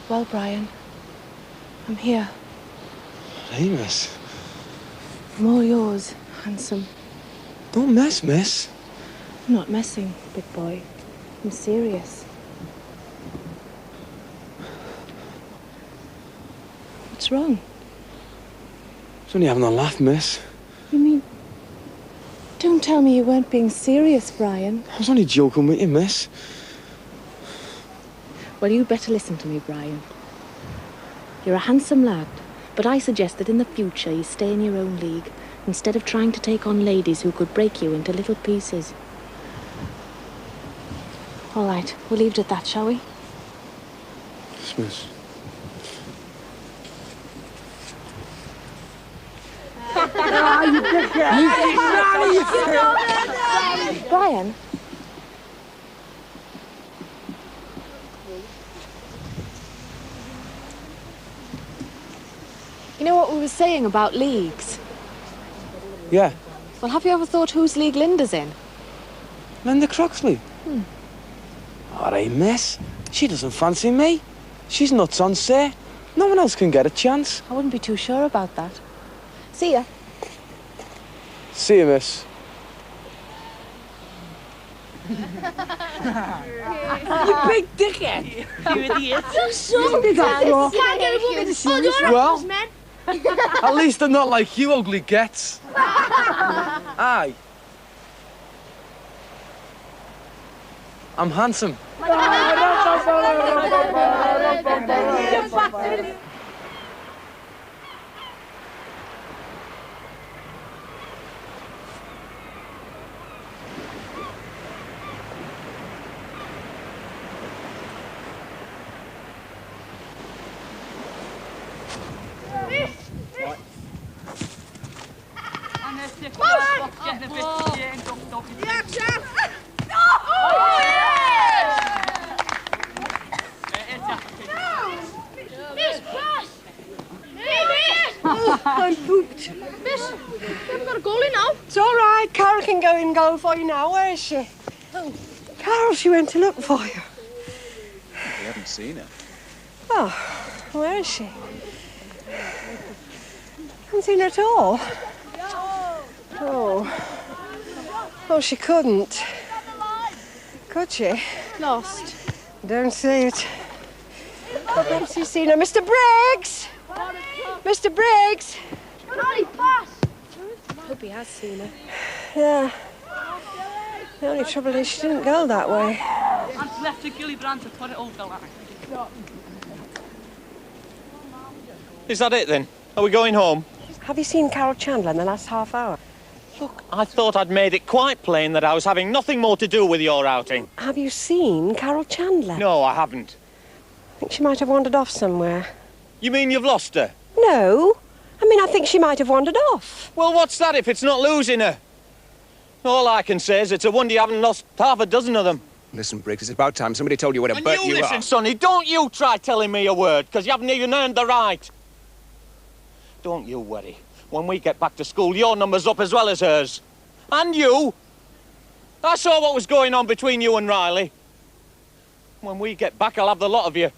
Well, Brian, I'm here. Hey, miss. I'm all yours, handsome. Don't mess, miss. I'm not messing, big boy. I'm serious. What's wrong? I was only having a laugh, miss. You mean... Don't tell me you weren't being serious, Brian. I was only joking with you, miss. Well, you better listen to me, Brian. You're a handsome lad, but I suggest that in the future you stay in your own league instead of trying to take on ladies who could break you into little pieces. All right, we'll leave it at that, shall we? Yes, miss. Brian? You know what we were saying about leagues? Yeah. Well, have you ever thought whose league Linda's in? Linda Croxley. Hmm. All right, miss. She doesn't fancy me. She's nuts on say. No one else can get a chance. I wouldn't be too sure about that. See ya. See you, miss. You big dickhead. You idiot. You're so big afro. Can't get a woman. Oh, you're Well- well, men. At least I'm not like you ugly gets. Aye. I'm handsome. I'm pooped. Miss, you haven't got a goalie now. It's all right. Carol can go in goal for you now. Where is she? Oh, Carol, she went to look for you. We haven't seen her. Oh, where is she? Haven't seen her at all. Oh, she couldn't. Could she? Lost. Don't say it. Perhaps you've seen her. Mr. Briggs! Mr. Briggs! Hope he has seen her. Yeah. The only trouble is she didn't go that way. I've left a Gilly Brand to put it all down. Is that it then? Are we going home? Have you seen Carol Chandler in the last half hour? Look, I thought I'd made it quite plain that I was having nothing more to do with your outing. Have you seen Carol Chandler? No, I haven't. I think she might have wandered off somewhere. You mean you've lost her? No. I think she might have wandered off. Well, what's that if it's not losing her? All I can say is it's a wonder you haven't lost half a dozen of them. Listen, Briggs, it's about time somebody told you what a And butt you you listen, are. Sonny, don't you try telling me a word, because you haven't even earned the right. Don't you worry. When we get back to school, your number's up as well as hers. And you. I saw what was going on between you and Riley. When we get back, I'll have the lot of you.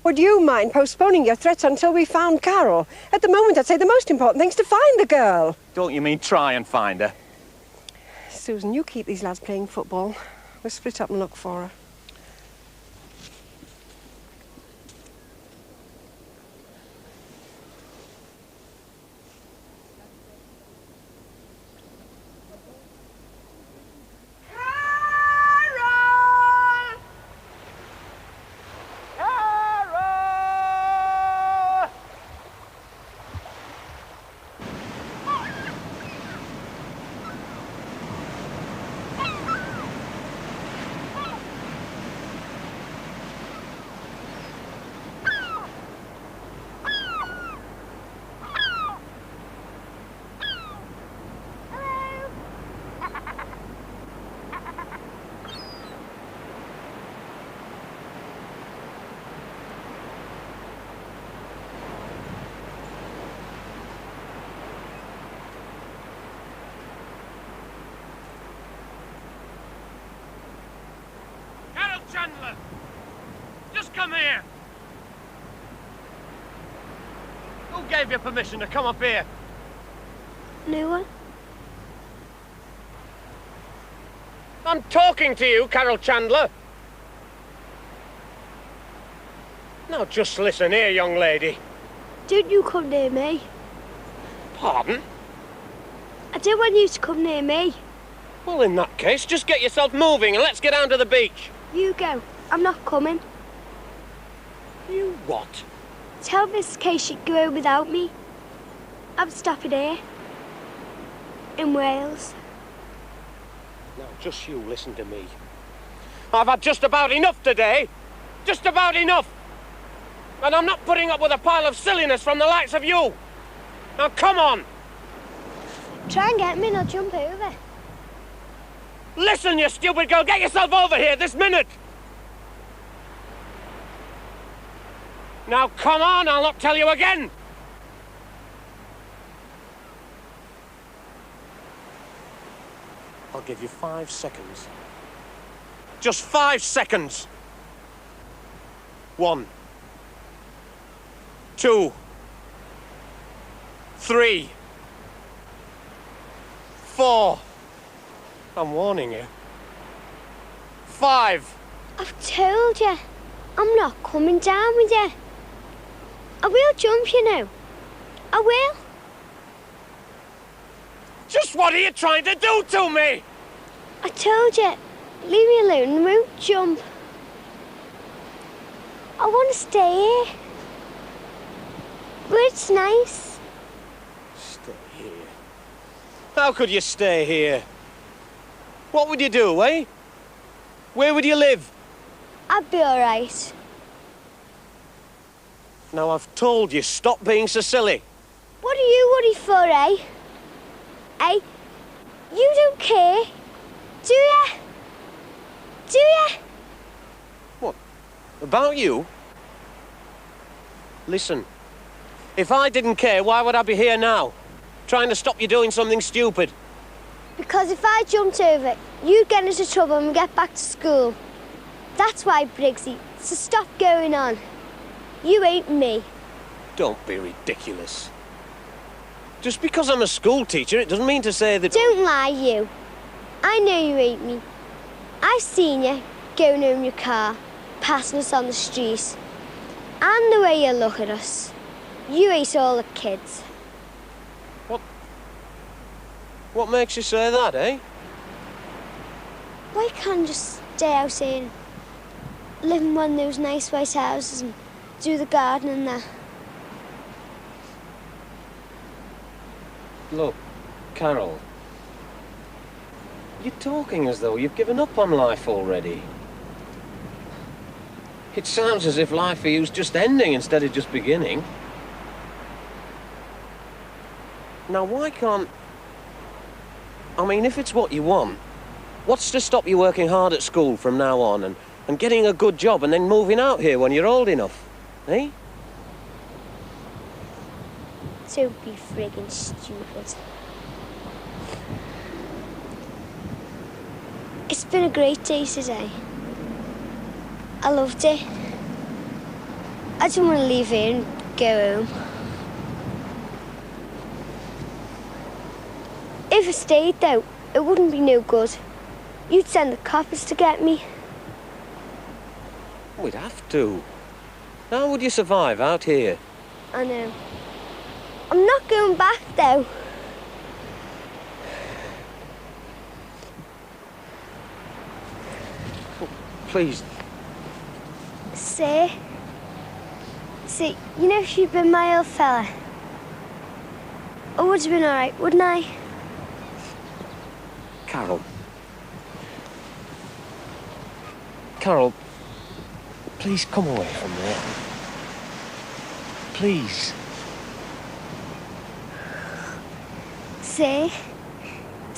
Would you mind postponing your threats until we found Carol? At the moment, I'd say the most important thing's to find the girl. Don't you mean try and find her? Susan, you keep these lads playing football. We'll split up and look for her. Chandler! Just come here! Who gave you permission to come up here? No one. I'm talking to you, Carol Chandler. Now just listen here, young lady. Don't you come near me. Pardon? I don't want you to come near me. Well, in that case, just get yourself moving and let's get down to the beach. You go. I'm not coming. You what? Tell Miss Kay she'd go without me. I'm stopping here. In Wales. Now, just you listen to me. I've had just about enough today. Just about enough. And I'm not putting up with a pile of silliness from the likes of you. Now, come on. Try and get me and I'll jump over. Listen, you stupid girl. Get yourself over here this minute. Now, come on. I'll not tell you again. I'll give you 5 seconds. Just 5 seconds. 1, 2, 3, 4. I'm warning you. 5. I've told you, I'm not coming down with you. I will jump, you know. I will. Just what are you trying to do to me? I told you, leave me alone and won't jump. I want to stay here. But it's nice. Stay here? How could you stay here? What would you do, eh? Where would you live? I'd be all right. Now, I've told you, stop being so silly. What are you worried for, eh? Eh? You don't care, do ya? Do ya? What? About you? Listen, if I didn't care, why would I be here now? Trying to stop you doing something stupid. Because if I jumped over, you'd get into trouble and get back to school. That's why, Briggsy, so stop going on. You ain't me. Don't be ridiculous. Just because I'm a school teacher, it doesn't mean to say that... Don't lie, you. I know you ain't me. I've seen you going home in your car, passing us on the street. And the way you look at us. You hate all the kids. What makes you say that, eh? Why can't you just stay out here and live in one of those nice white houses and do the garden and that? Look, Carol. You're talking as though you've given up on life already. It sounds as if life for you's just ending instead of just beginning. Now, why can't... I mean, if it's what you want, what's to stop you working hard at school from now on and getting a good job and then moving out here when you're old enough, eh? Don't be friggin' stupid. It's been a great day today. I loved it. I didn't want to leave here and go home. If I stayed, though, it wouldn't be no good. You'd send the coppers to get me. We'd have to. How would you survive out here? I know. I'm not going back, though. Please. See, you know if you'd been my old fella, I would have been all right, wouldn't I? Carol. Carol, please come away from there. Please. See,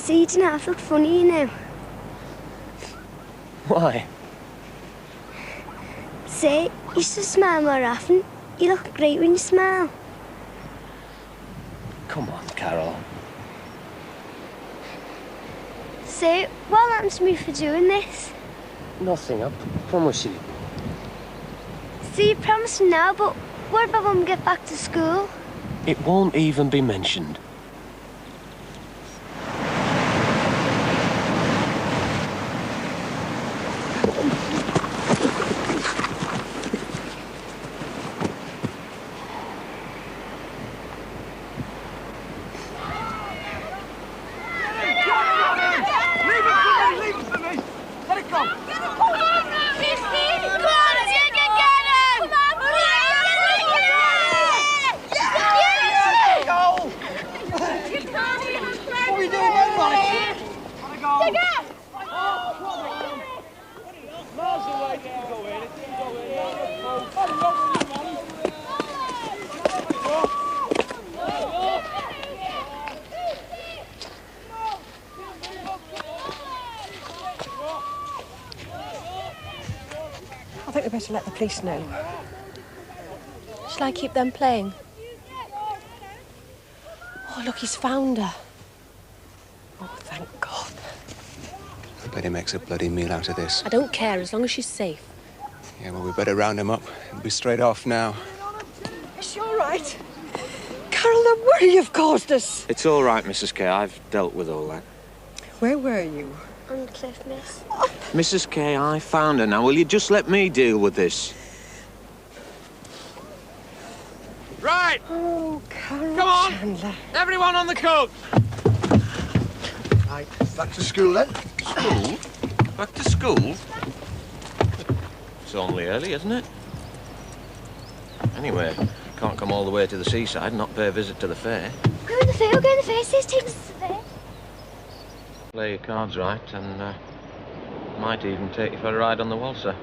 you didn't have to look funny, you know. Why? See, you should smile more often. You look great when you smile. Come on, Carol. See, what happened to me for doing this? Nothing, I promise you. See, you promised me now, but what about when we get back to school? It won't even be mentioned. I think we better let the police know. Shall I keep them playing? Oh, look, he's found her. Oh, thank God. I bet he makes a bloody meal out of this. I don't care, as long as she's safe. Yeah, well, we better round him up and be straight off now. Is she all right? Carol, the worry you've caused us. It's all right, Mrs. Kay. I've dealt with all that. Where were you? on the cliff, miss. Mrs. Kay, I found her. Now, will you just let me deal with this? Right! Oh, Come on! Chandler. Everyone on the coach! Right, back to school then. School? Back to school? It's only early, isn't it? Anyway, can't come all the way to the seaside and not pay a visit to the fair. Go in the fair, we'll go in the fair. Sis, take us to the fair. Play your cards right and might even take you for a ride on the waltzer.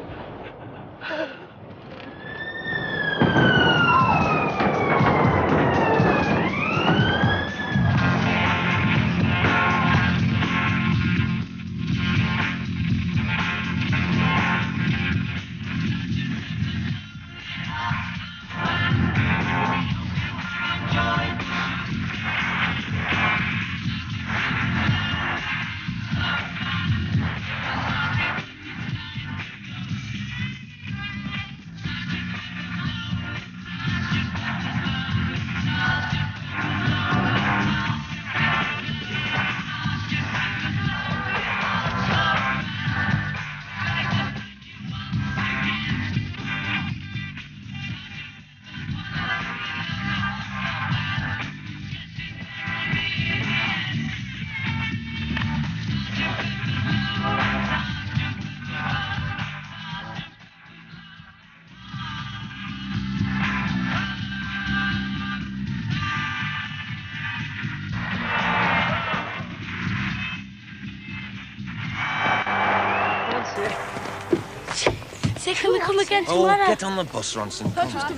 Say, can we come again tomorrow? Oh, get on the bus, Ronson. Come on.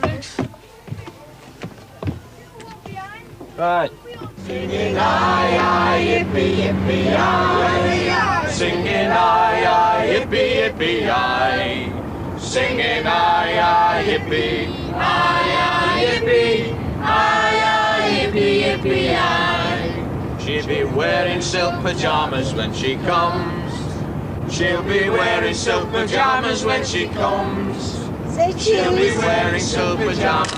Right. Singing aye, aye, yippee, yippee, aye. Singing aye, aye, yippee, yippee, aye. Singing aye, aye, yippee, aye, aye, yippee, aye, aye, yippee, yippee, aye. She'll be wearing silk pyjamas when she comes. She'll be wearing silk pyjamas when she comes. Say cheese. She'll be wearing silk pyjamas.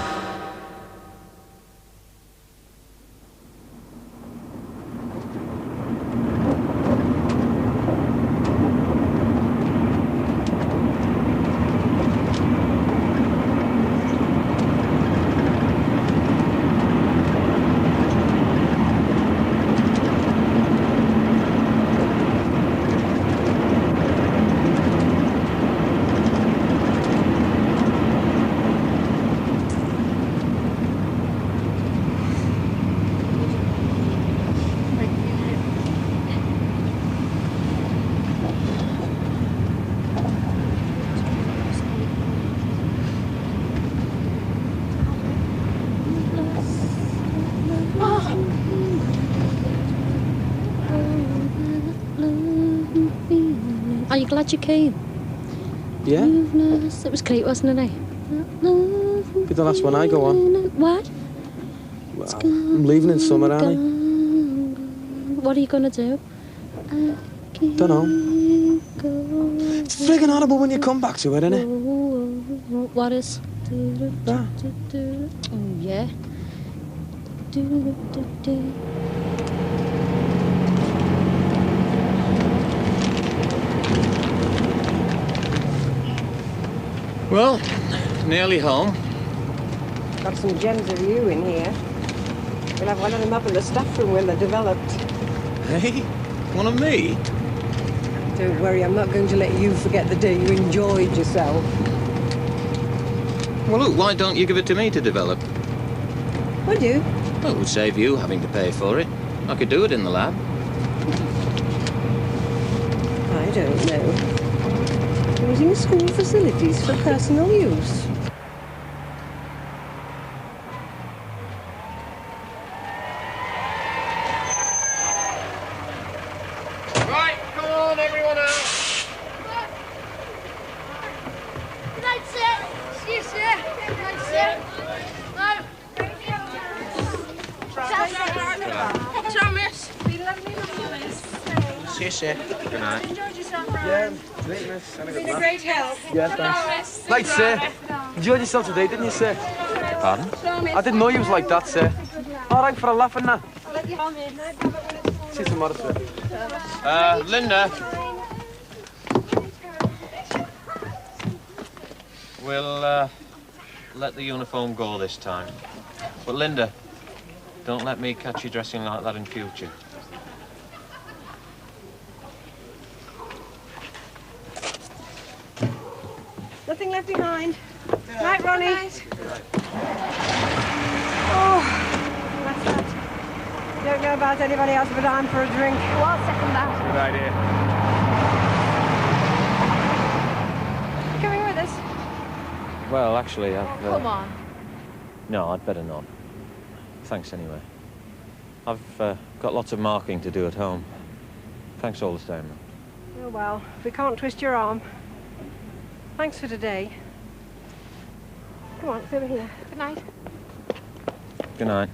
Are you glad you came? Yeah. It was great, wasn't it? Be the last one I go on. Why? Well, I'm leaving in summer, Annie. What are you going to do? Don't know. It's friggin' horrible when you come back to it, innit? What is? Ah. Oh, yeah. Well, nearly home. Got some gems of you in here. We'll have one of them up in the staff room when they're developed. Hey, one of me? Don't worry, I'm not going to let you forget the day you enjoyed yourself. Well, look, why don't you give it to me to develop? Would you? Well, it would save you having to pay for it. I could do it in the lab. I don't know. Using school facilities for personal use. Right, come on, everyone out. Good night, sir. See you, sir. Good night, sir. No. Ciao, miss. See you, sir. Good night. Enjoyed yourself, Yeah, great, miss. Had a Been good a laugh. great help. Yeah, thanks. Right, sir. Enjoyed yourself today, didn't you, sir? Pardon? I didn't know you was like that, sir. All right for a laugh and that. Come in. See you tomorrow, sir. Linda. We'll let the uniform go this time. But Linda, don't let me catch you dressing like that in future. Nothing left behind. Night, Ronnie. Night. Oh, that's that. Don't know about anybody else, but I'm for a drink. Well, I'll second that. Good idea. You coming with us? Well, actually, I've... Come on. No, I'd better not. Thanks anyway. I've got lots of marking to do at home. Thanks all the same. Oh, well, we can't twist your arm. Thanks for today. Come on, it's over here. Good night. Good night.